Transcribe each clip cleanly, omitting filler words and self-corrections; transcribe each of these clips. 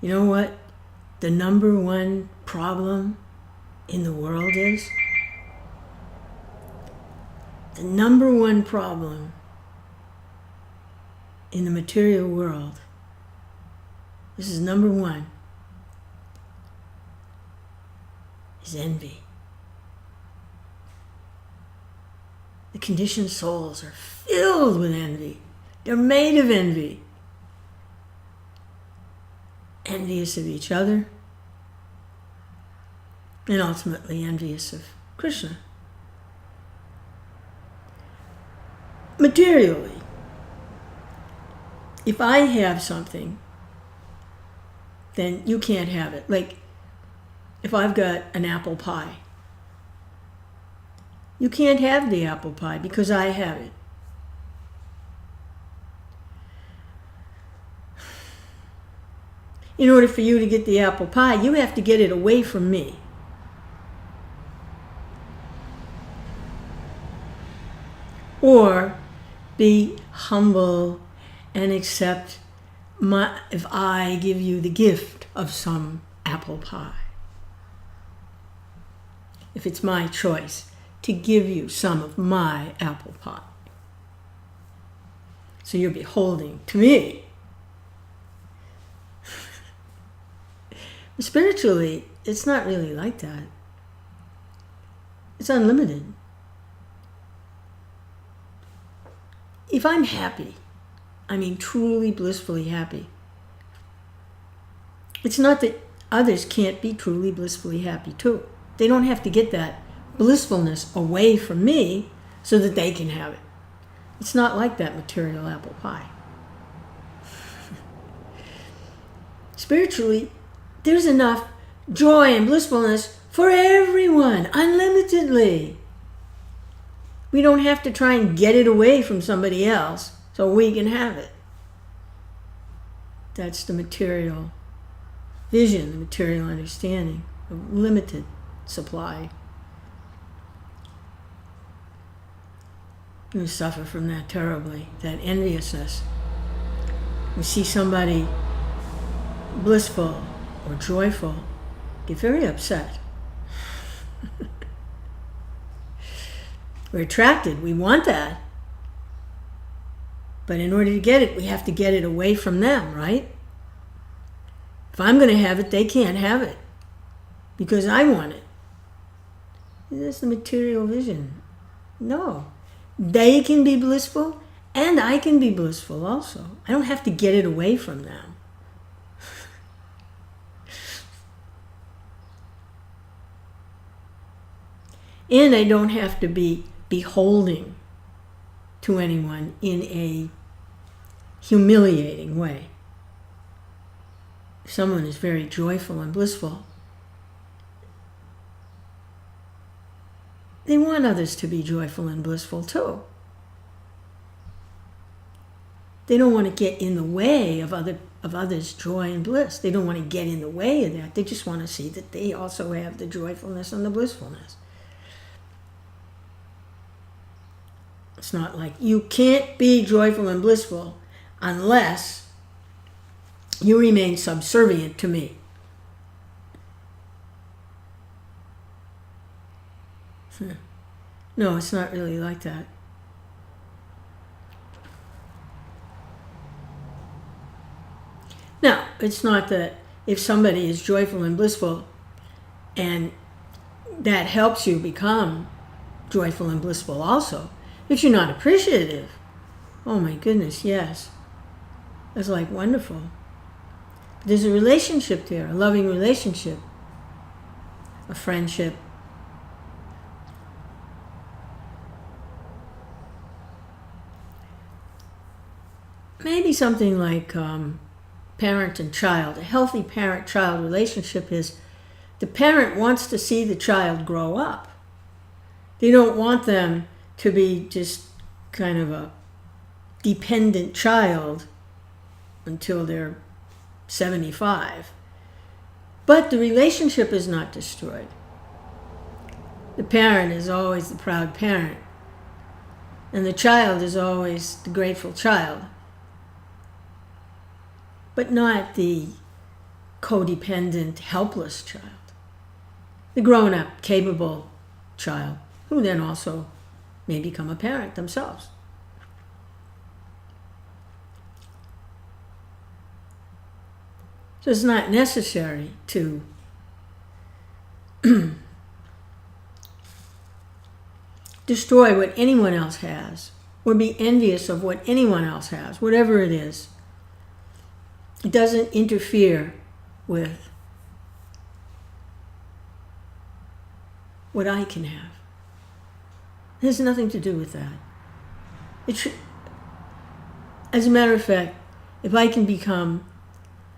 You know what the number one problem in the world is? The number one problem in the material world, this is number one, is envy. The conditioned souls are filled with envy. They're made of envy. Envious of each other, and ultimately envious of Krishna. Materially, if I have something, then you can't have it. Like, if I've got an apple pie, you can't have the apple pie because I have it. In order for you to get the apple pie, you have to get it away from me. Or be humble and accept if I give you the gift of some apple pie. If it's my choice to give you some of my apple pie. So you're beholding to me. Spiritually, it's not really like that. It's unlimited. If I'm happy, I mean truly blissfully happy, it's not that others can't be truly blissfully happy too. They don't have to get that blissfulness away from me so that they can have it. It's not like that material apple pie. Spiritually, there's enough joy and blissfulness for everyone, unlimitedly. We don't have to try and get it away from somebody else so we can have it. That's the material vision, the material understanding of limited supply. We suffer from that terribly, that enviousness. We see somebody blissful or joyful, get very upset. We're attracted, we want that. But in order to get it, we have to get it away from them, right? If I'm going to have it, they can't have it because I want it. That's the material vision. No. They can be blissful and I can be blissful also. I don't have to get it away from them. And I don't have to be beholding to anyone in a humiliating way. If someone is very joyful and blissful, they want others to be joyful and blissful too. They don't want to get in the way of others' joy and bliss. They don't want to get in the way of that. They just want to see that they also have the joyfulness and the blissfulness. It's not like you can't be joyful and blissful unless you remain subservient to me. No, it's not really like that. Now, it's not that if somebody is joyful and blissful and that helps you become joyful and blissful also, if you're not appreciative, oh my goodness, yes. That's like wonderful. But there's a relationship there, a loving relationship, a friendship. Maybe something like parent and child. A healthy parent-child relationship is the parent wants to see the child grow up. They don't want them to be just kind of a dependent child until they're 75. But the relationship is not destroyed. The parent is always the proud parent, and the child is always the grateful child, but not the codependent, helpless child. The grown-up, capable child, who then also may become a parent themselves. So it's not necessary to destroy what anyone else has or be envious of what anyone else has, whatever it is. It doesn't interfere with what I can have. It has nothing to do with that. As a matter of fact, if I can become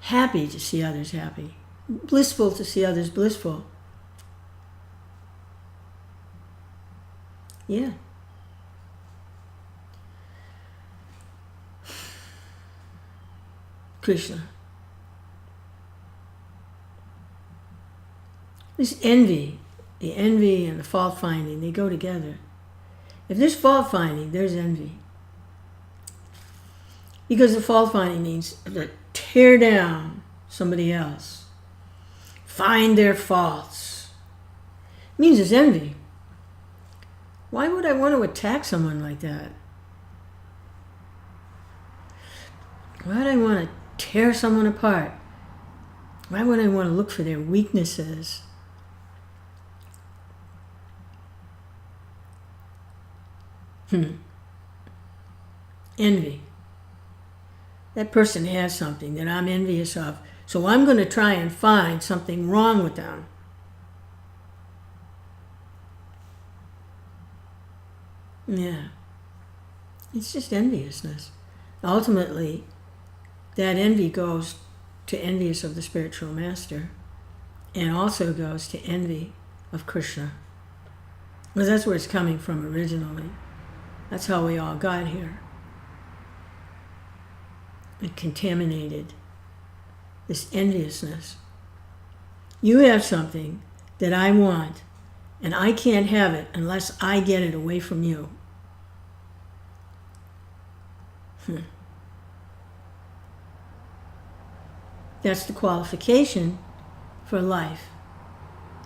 happy to see others happy, blissful to see others blissful, yeah. Krishna. This envy, the envy and the fault finding, they go together. If there's fault finding, there's envy. Because the fault finding means to tear down somebody else, find their faults. It means it's envy. Why would I want to attack someone like that? Why would I want to tear someone apart? Why would I want to look for their weaknesses? Envy. That person has something that I'm envious of, so I'm going to try and find something wrong with them. Yeah. It's just enviousness. Ultimately, that envy goes to envious of the spiritual master and also goes to envy of Krishna. Because that's where it's coming from originally. That's how we all got here. It contaminated this enviousness. You have something that I want, and I can't have it unless I get it away from you. That's the qualification for life,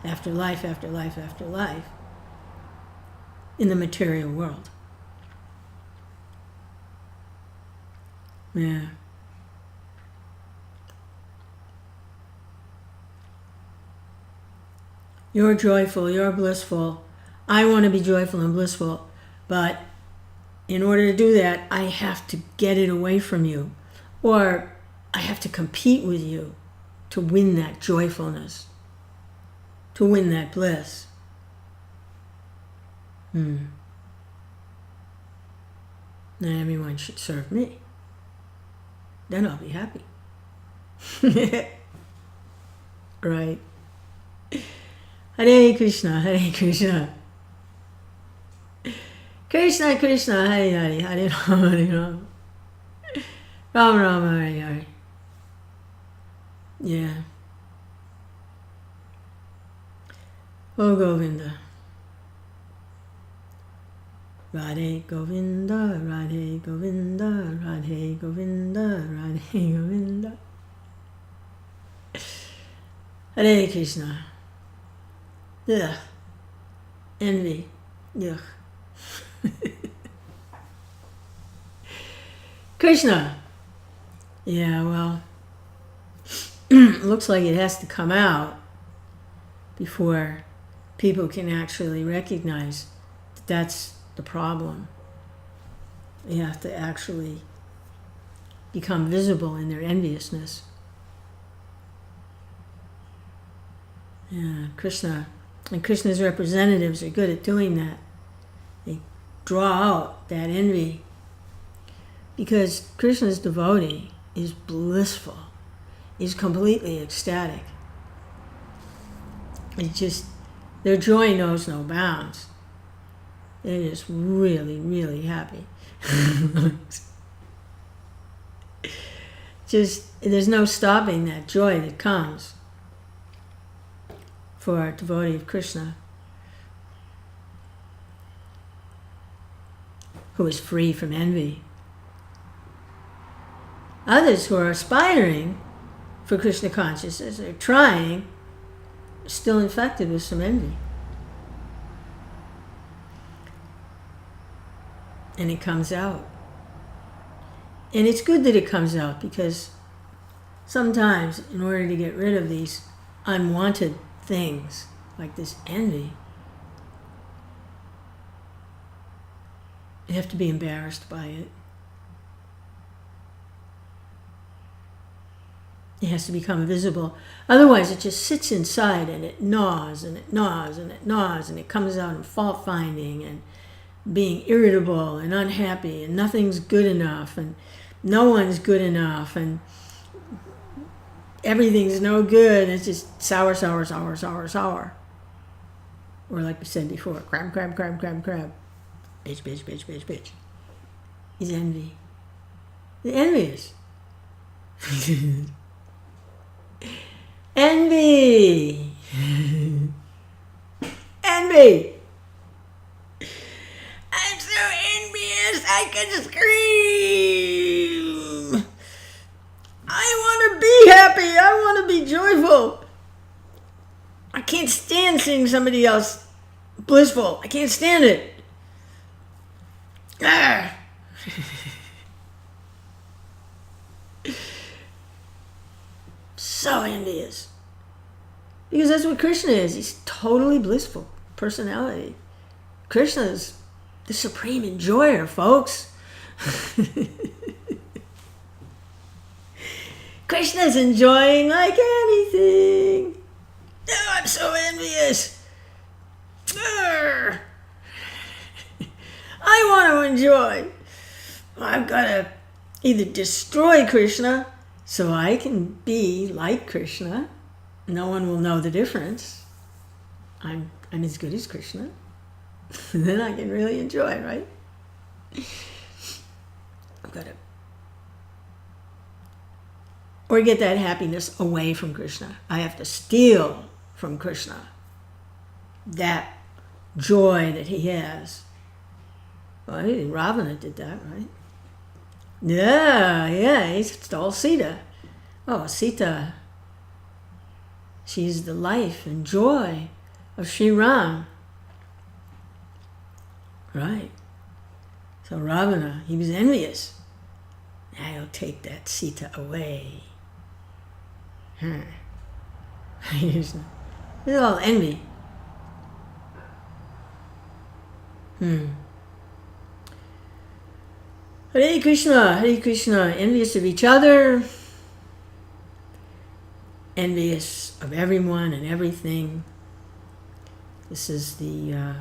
after life, after life, after life, in the material world. Yeah. You're joyful, you're blissful. I want to be joyful and blissful, but in order to do that, I have to get it away from you, or I have to compete with you to win that joyfulness, to win that bliss. Then everyone should serve me. Then I'll be happy. Right. Hare Krishna, Hare Krishna. Krishna Krishna, Hare Hare, Hare Rama, Hare Rama. Rama Rama, Hare Hare. Yeah. Oh Govinda. Radhe Govinda, Radhe Govinda, Radhe Govinda, Radhe Govinda. Hare Krishna. Ugh. Envy. Ugh. Krishna. Yeah, well, looks like it has to come out before people can actually recognize that that's the problem. They have to actually become visible in their enviousness. Yeah, Krishna and Krishna's representatives are good at doing that. They draw out that envy because Krishna's devotee is blissful, is completely ecstatic. It's just, their joy knows no bounds. They're just really, really happy. Just, there's no stopping that joy that comes for a devotee of Krishna who is free from envy. Others who are aspiring for Krishna consciousness, they're trying, still infected with some envy. And it comes out. And it's good that it comes out, because sometimes in order to get rid of these unwanted things like this envy, you have to be embarrassed by it. It has to become visible. Otherwise, it just sits inside and it gnaws and it gnaws and it gnaws, and it comes out in fault finding and being irritable and unhappy, and nothing's good enough, and no one's good enough, and everything's no good. It's just sour, sour, sour, sour, sour. Or like we said before, crab, crab, crab, crab, crab. Bitch, bitch, bitch, bitch, bitch. Is envy. The envious. Envy. Envy. I'm so envious I could scream. I want to be happy. I want to be joyful. I can't stand seeing somebody else blissful. I can't stand it. Ah. So envious. Because that's what Krishna is. He's totally blissful personality. Krishna is the supreme enjoyer, folks. Krishna's enjoying like anything. Oh, I'm so envious. Urgh. I want to enjoy. I've got to either destroy Krishna so I can be like Krishna. No one will know the difference. I'm as good as Krishna. Then I can really enjoy, right? I've got to. Or get that happiness away from Krishna. I have to steal from Krishna that joy that he has. Well, Ravana did that, right? Yeah, he stole Sita. Oh, Sita, she's the life and joy of Sri Ram. Right. So Ravana, he was envious. I'll take that Sita away. It's all envy. Hare Krishna, envious of each other, envious of everyone and everything. This is a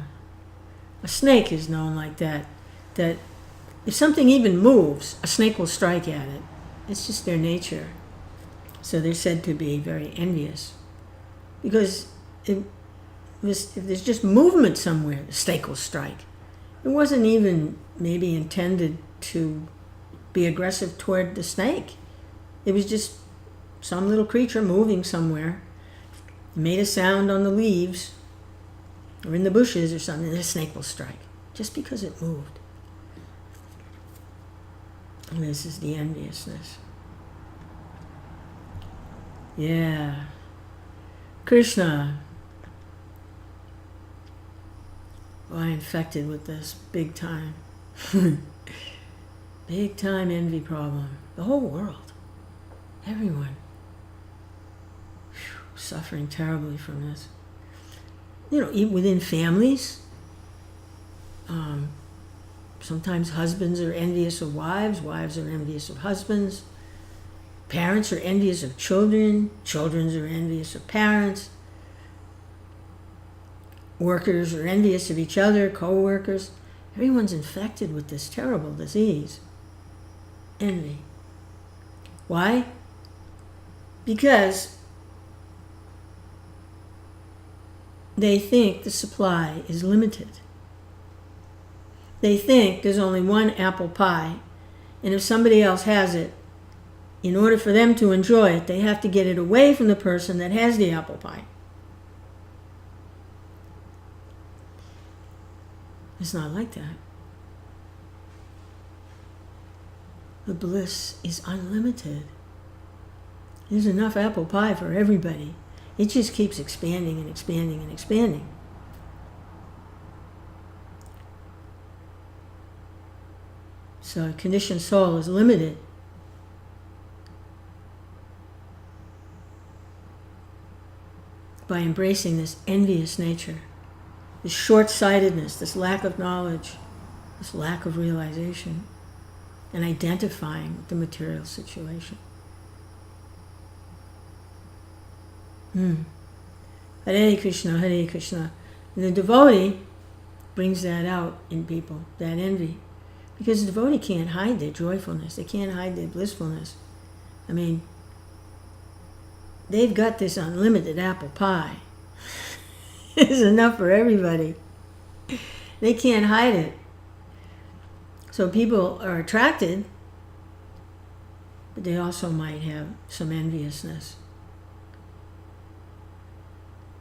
snake is known like that, that if something even moves, a snake will strike at it. It's just their nature. So they're said to be very envious. Because if there's just movement somewhere, the snake will strike. It wasn't even maybe intended to be aggressive toward the snake. It was just some little creature moving somewhere. It made a sound on the leaves or in the bushes or something, and the snake will strike just because it moved. And this is the enviousness. Yeah. Krishna. Oh, I'm infected with this big time. Big time envy problem. The whole world. Everyone. Whew, suffering terribly from this. Even within families. Sometimes husbands are envious of wives. Wives are envious of husbands. Parents are envious of children. Children are envious of parents. Workers are envious of each other, co-workers. Everyone's infected with this terrible disease. Envy. Why? Because they think the supply is limited. They think there's only one apple pie, and if somebody else has it, in order for them to enjoy it, they have to get it away from the person that has the apple pie. It's not like that. The bliss is unlimited. There's enough apple pie for everybody. It just keeps expanding and expanding and expanding. So a conditioned soul is limited by embracing this envious nature, this short-sightedness, this lack of knowledge, this lack of realization, and identifying with the material situation. Hare Krishna, Hare Krishna. And the devotee brings that out in people, that envy. Because the devotee can't hide their joyfulness. They can't hide their blissfulness. I mean, they've got this unlimited apple pie. It's enough for everybody. They can't hide it. So people are attracted, but they also might have some enviousness.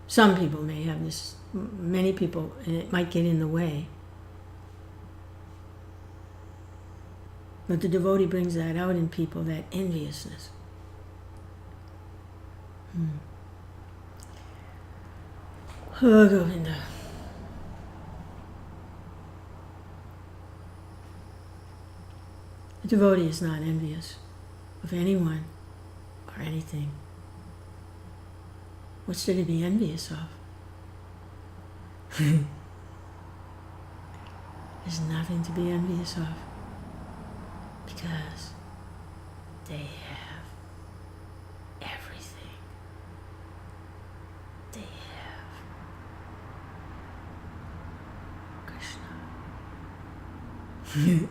Some people may have this, many people, and it might get in the way. But the devotee brings that out in people, that enviousness. Oh, Govinda. The devotee is not envious of anyone or anything. What's there to be envious of? There's nothing to be envious of, because they have everything. They have Krishna.